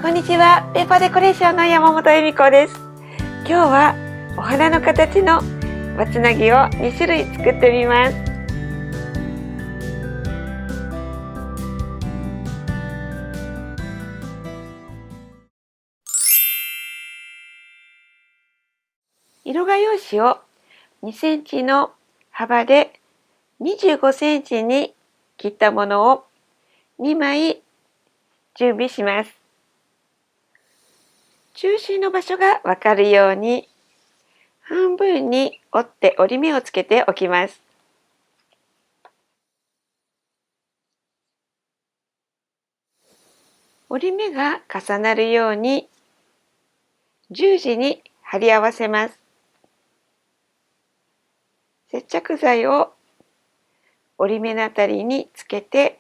こんにちは、ペーパーデコレーションの山本恵美子です。今日はお花の形のまつなぎを2種類作ってみます。色画用紙を2センチの幅で25センチに切ったものを2枚準備します。中心の場所がわかるように半分に折って折り目をつけておきます。折り目が重なるように十字に貼り合わせます。接着剤を折り目のあたりにつけて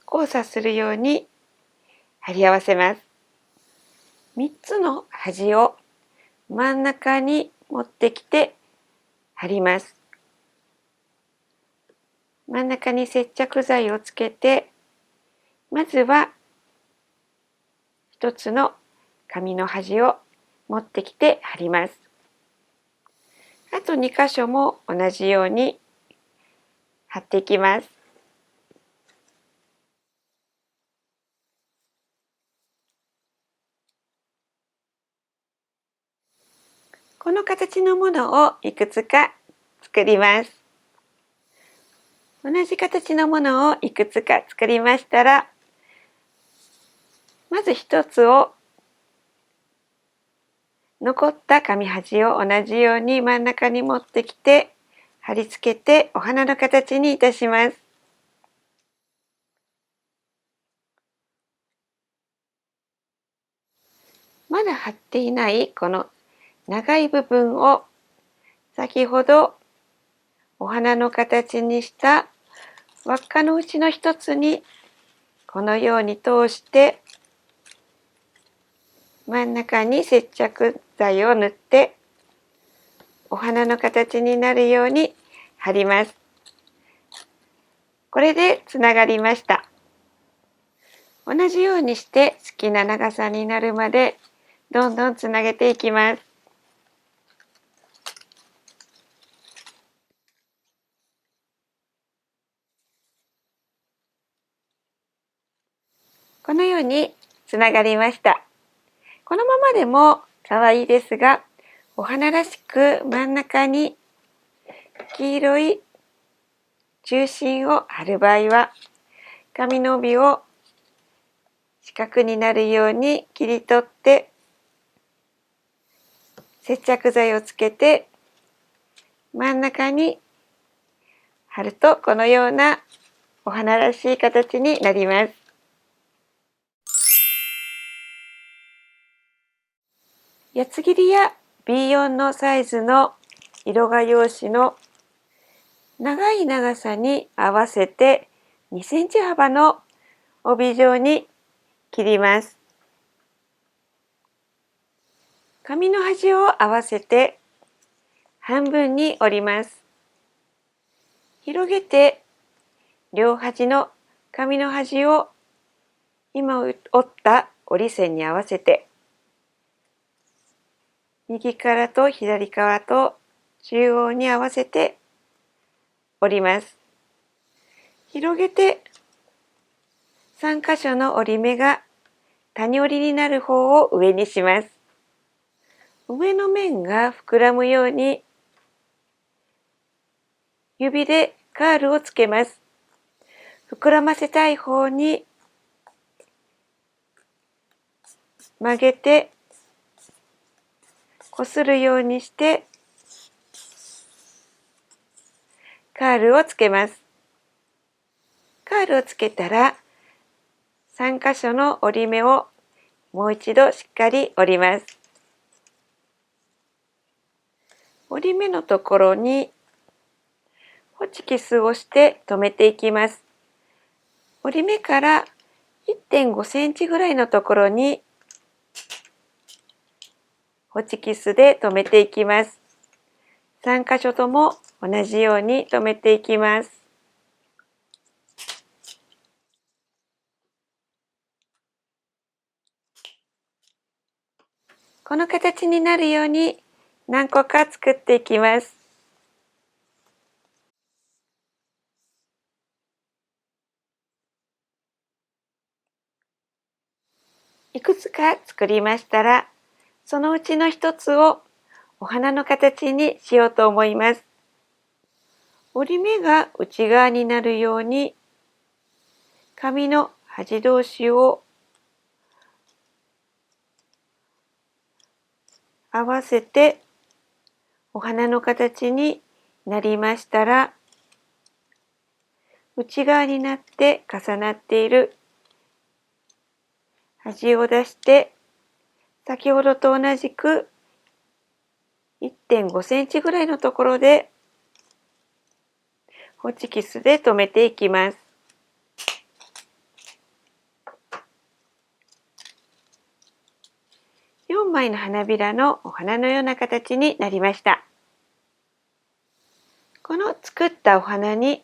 交差するように貼り合わせます。3つの端を真ん中に持ってきて貼ります。真ん中に接着剤をつけて、まずは1つの紙の端を持ってきて貼ります。あと2箇所も同じように貼っていきます。この形のものをいくつか作ります。同じ形のものをいくつか作りましたら、まず1つを残った紙端を同じように真ん中に持ってきて貼り付けてお花の形にいたします。まだ貼っていないこの長い部分を先ほどお花の形にした輪っかのうちの一つにこのように通して真ん中に接着剤を塗ってお花の形になるように貼ります。これでつながりました。同じようにして好きな長さになるまでどんどんつなげていきます。このようにつながりました。このままでも可愛いですが、お花らしく真ん中に黄色い中心を貼る場合は、紙の帯を四角になるように切り取って接着剤をつけて真ん中に貼るとこのようなお花らしい形になります。八つ切りや B4 のサイズの色画用紙の長い長さに合わせて2センチ幅の帯状に切ります。紙の端を合わせて半分に折ります。広げて両端の紙の端を今折った折り線に合わせて右からと左側と中央に合わせて折ります。広げて3箇所の折り目が谷折りになる方を上にします。上の面が膨らむように指でカールをつけます。膨らませたい方に曲げてこするようにしてカールをつけます。カールをつけたら3箇所の折り目をもう一度しっかり折ります。折り目のところにホチキスをして留めていきます。折り目から1.5センチぐらいのところにホチキスで留めていきます。3箇所とも同じように留めていきます。この形になるように何個か作っていきます。いくつか作りましたら、そのうちの一つをお花の形にしようと思います。折り目が内側になるように、紙の端同士を合わせてお花の形になりましたら、内側になって重なっている端を出して、先ほどと同じく 1.5 センチぐらいのところでホチキスで留めていきます。4枚の花びらのお花のような形になりました。この作ったお花に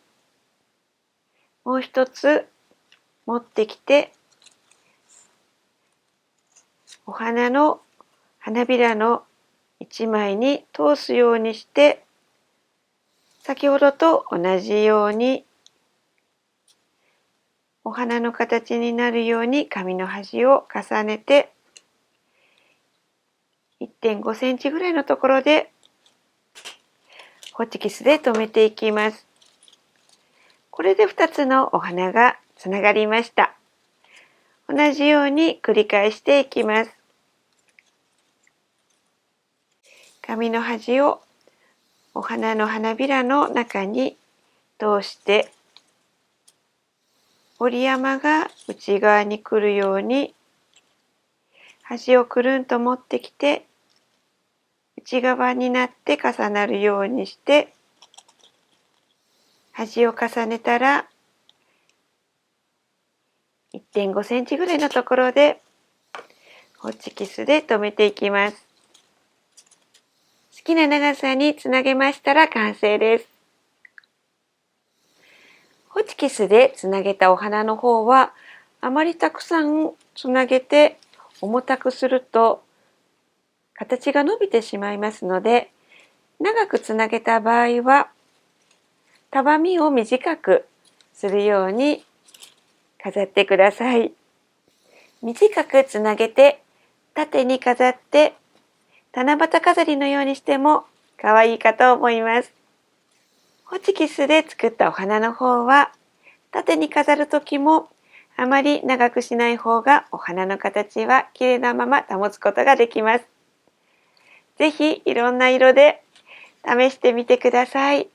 もう一つ持ってきて、お花の花びらの1枚に通すようにして、先ほどと同じようにお花の形になるように紙の端を重ねて 1.5 センチぐらいのところでホチキスで留めていきます。これで2つのお花がつながりました。同じように繰り返していきます。紙の端をお花の花びらの中に通して、折り山が内側に来るように端をくるんと持ってきて、内側になって重なるようにして端を重ねたら 1.5 センチぐらいのところでホチキスで留めていきます。好きな長さにつなげましたら完成です。ホチキスでつなげたお花の方はあまりたくさんつなげて重たくすると形が伸びてしまいますので、長くつなげた場合は束みを短くするように飾ってください。短くつなげて縦に飾って七夕飾りのようにしても可愛いかと思います。ホチキスで作ったお花の方は縦に飾るときもあまり長くしない方がお花の形は綺麗なまま保つことができます。ぜひいろんな色で試してみてください。